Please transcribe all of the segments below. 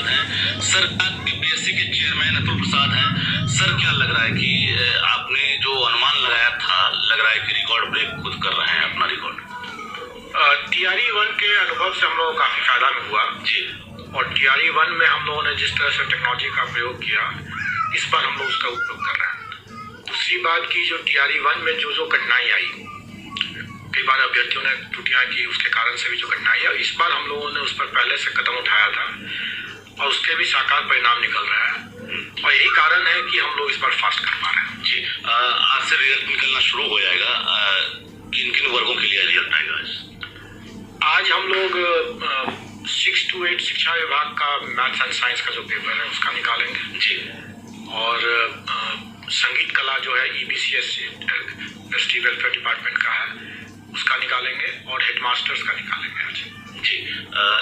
हैं sir, BPSC के chairman Atul Prasad हैं सर। क्या लग रहा है कि आपने जो अनुमान लगाया था, लग रहा है कि रिकॉर्ड ब्रेक खुद कर रहे हैं अपना रिकॉर्ड? टीआरई 1 के अनुभव से हम लोगों को काफी फायदा में हुआ जी। और टीआरई 1 में हम लोगों ने जिस तरह से टेक्नोलॉजी का प्रयोग किया, इस बार हम लोग उसका उपयोग कर रहे हैं। दूसरी बात की, जो टीआरई 1 में जो कठिनाई आई, कई बार अभ्यर्थियों ने त्रुटियां की, उसके कारण से भी जो कठिनाई है, इस बार हम लोगों ने उस पर पहले से कदम उठाया था और उसके भी साकार परिणाम निकल रहे हैं और यही कारण है कि हम लोग इस बार फास्ट कर पा रहे हैं। जी, आज से रिजल्ट निकलना शुरू हो जाएगा। किन किन वर्गों के लिए रिजल्ट आएगा? आज हम लोग 6 to 8 शिक्षा विभाग का मैथ्स एंड साइंस का जो पेपर है उसका निकालेंगे जी, और संगीत कला जो है EBCS एसटी वेलफेयर डिपार्टमेंट का है उसका निकालेंगे और हेडमास्टर्स का निकालेंगे आज जी।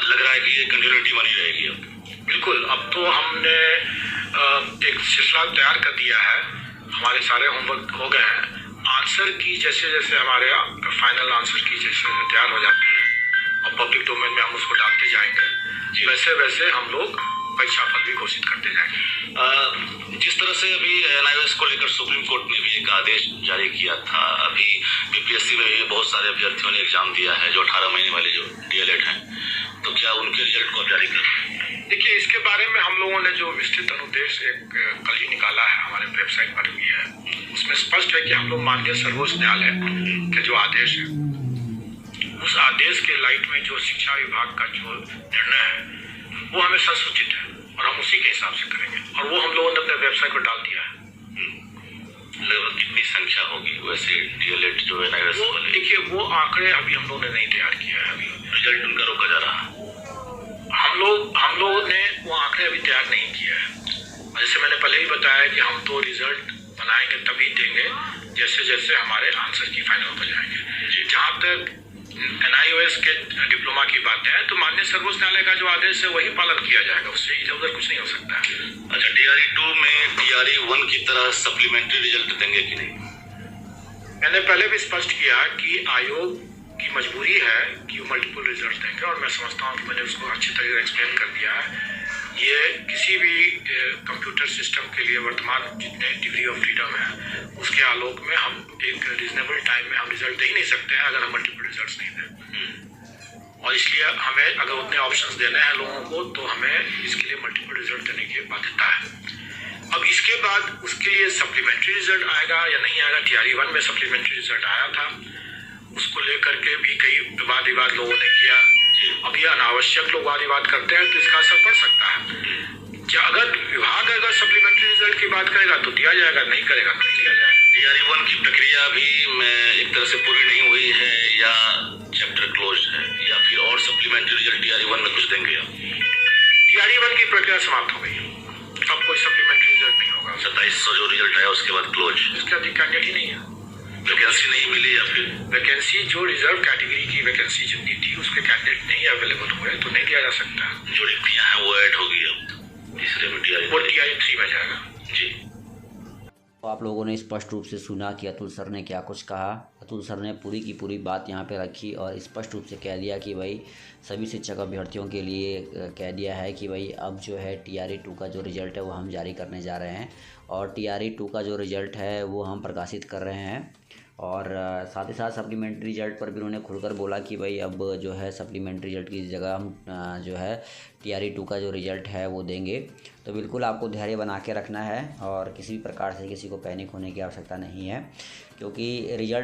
लग रहा है कि ये कंटिन्यूटी बनी रहेगी अब? बिल्कुल। अब तो हमने एक सिलसिला तैयार कर दिया है, हमारे सारे होमवर्क हो गए हैं। आंसर की जैसे जैसे हमारे फाइनल आंसर की जैसे तैयार हो जाते हैं और पब्लिक डोमेन में हम उसको डालते जाएंगे, वैसे वैसे हम लोग परीक्षा फल भी घोषित करते जाएंगे। जिस तरह से अभी NIOS को लेकर सुप्रीम कोर्ट ने भी एक आदेश जारी किया था, अभी बीपीएससी में भी बहुत सारे अभ्यर्थियों ने एग्जाम दिया है जो 18 महीने वाले जो DLED हैं, तो क्या उनके रिजल्ट को जारी कर? देखिए, इसके बारे में हम लोगों ने जो विस्तृत अनुदेश एक कल ही निकाला है, हमारे वेबसाइट पर भी है, उसमें स्पष्ट है कि हम लोग माननीय सर्वोच्च न्यायालय के जो आदेश है, उस आदेश के लाइट में जो शिक्षा विभाग का जो निर्णय है वो हमें संसूचित है और हम उसी के हिसाब से करेंगे और वो हम लोगों ने अपने वेबसाइट पर डाल दिया है। लगभग कितनी संख्या होगी वैसे DLED जो है NIOS वाले? देखिए, वो आंकड़े अभी हम लोगों ने नहीं तैयार किया है, अभी रिजल्ट उनका रोका जा रहा है। हम लोगों ने वो आंकड़े अभी तैयार नहीं किया है। जैसे मैंने पहले ही बताया कि हम तो रिजल्ट बनाएंगे तभी देंगे जैसे जैसे हमारे आंसर की फाइनल हो जाएंगे। जहाँ तक NIOS के डिप्लोमा की बात है तो माननीय सर्वोच्च न्यायालय का जो आदेश है वही पालन किया जाएगा, उससे इधर उधर कुछ नहीं हो सकता है। अच्छा, TRE 2 में TRE 1 की तरह सप्लीमेंट्री रिजल्ट देंगे कि नहीं? मैंने पहले भी स्पष्ट किया कि आयोग की मजबूरी है कि वो मल्टीपल रिजल्ट देंगे और मैं समझता हूँ कि मैंने उसको अच्छी तरह से एक्सप्लेन कर दिया है। ये किसी भी कंप्यूटर सिस्टम के लिए वर्तमान जितने डिग्री ऑफ फ्रीडम है उसके आलोक में हम एक रीजनेबल टाइम में हम रिजल्ट दे ही नहीं सकते हैं अगर हम मल्टीपल रिजल्ट्स नहीं दें, और इसलिए हमें अगर उतने ऑप्शंस देने हैं लोगों को तो हमें इसके लिए मल्टीपल रिजल्ट देने की बाध्यता है। अब इसके बाद उसके लिए सप्लीमेंट्री रिजल्ट आएगा या नहीं आएगा। TRE 1 में सप्लीमेंट्री रिजल्ट आया था, उसको लेकर के भी कई विवाद लोगों ने किया। अब ये अनावश्यक लोग वाद विवाद करते हैं तो इसका असर पड़ सकता है। अगर विभाग अगर सप्लीमेंट्री रिजल्ट की बात करेगा तो दिया जाएगा, नहीं करेगा तो नहीं दिया जाएगा। TRE 1 की प्रक्रिया भी एक तरह से पूरी नहीं हुई है या चैप्टर क्लोज है, या फिर और सप्लीमेंट्री रिजल्ट TRE 1 में कुछ देंगे? TRE 1 की प्रक्रिया समाप्त हो गई, अब कोई सप्लीमेंट्री रिजल्ट नहीं होगा। 2700 जो रिजल्ट आया उसके बाद क्लोज, इसके अधिक कैंडिडेट ही नहीं है। वैकेंसी नहीं मिली या फिर वैकेंसी जो रिजर्व कैटेगरी की वैकेंसी जितनी थी उसके कैंडिडेट नहीं अवेलेबल हुए तो नहीं दिया जा सकता। जो रिक्तियां हैं वो ऐड होगी अब तीसरे में TRE 3 में जाएगा जी। तो आप लोगों ने स्पष्ट रूप से सुना कि अतुल सर ने क्या कुछ कहा। अतुल सर ने पूरी की पूरी बात यहाँ पे रखी और स्पष्ट रूप से कह दिया कि भाई सभी शिक्षक अभ्यर्थियों के लिए कह दिया है कि भाई अब जो है TRE 2 का जो रिज़ल्ट है वो हम जारी करने जा रहे हैं और TRE 2 का जो रिज़ल्ट है वो हम प्रकाशित कर रहे हैं। और साथ ही साथ सप्लीमेंट्री रिजल्ट पर भी उन्होंने खुलकर बोला कि भाई अब जो है सप्लीमेंट्री रिजल्ट की जगह हम जो है TRE 2 का जो रिज़ल्ट है वो देंगे। तो बिल्कुल आपको धैर्य बना के रखना है और किसी भी प्रकार से किसी को पैनिक होने की आवश्यकता नहीं है, क्योंकि रिज़ल्ट